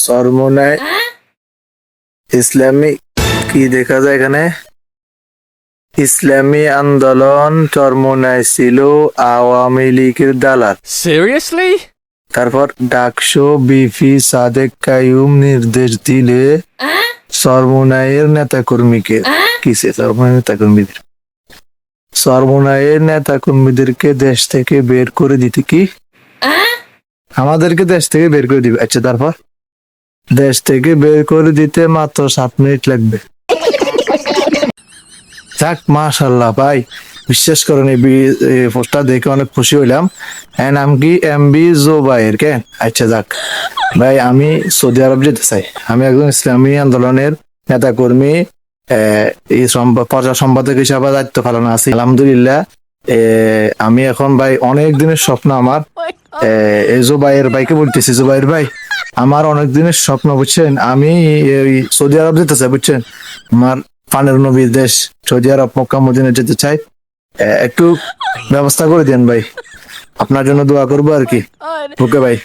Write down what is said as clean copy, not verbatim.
চরমোনাই ইসলামী কি দেখা যায় এখানে? ইসলামী আন্দোলন চরমোনাই ছিল আওয়ামী লীগের দালাল। Seriously? তারপর ডাকসু বিপি সাদেক কাইয়ুম নির্দেশ দিলে চরমোনাইয়ের নেতাকর্মীকে কিসে চরমোনাইয়ের নেতাকর্মীদেরকে দেশ থেকে বের করে দিতে কি আমাদেরকে দেশ থেকে বের করে দিবে। আচ্ছা, তারপর দেশ থেকে বের করে দিতে মাত্র 7 মিনিট লাগবে। যাক, মাশাল্লাহ ভাই, বিশ্বাস করেন এই পোস্টটা দেখে অনেক খুশি হইলাম। নাম কি? এমবি জোবায়ের কে? আচ্ছা যাক ভাই, আমি সৌদি আরব যেতে চাই। আমি একজন ইসলামী আন্দোলনের নেতা কর্মী, এই প্রচার সম্পাদক হিসাবে দায়িত্ব পালন আছি আলহামদুলিল্লাহ। আমি এখন ভাই অনেক দিনের স্বপ্ন আমার, এই জোবায়ের ভাইকে বলতেছি, জোবায়ের ভাই আমার অনেক দিনের স্বপ্ন, বুঝছেন, আমি এই সৌদি আরব যেতে চাই, বুঝছেন, আমার পানের নবীর দেশ সৌদি আরব মক্কা মদিনা যেতে চাই। একটু ব্যবস্থা করে দেন ভাই, আপনার জন্য দোয়া করবো আর কি। ওকে ভাই।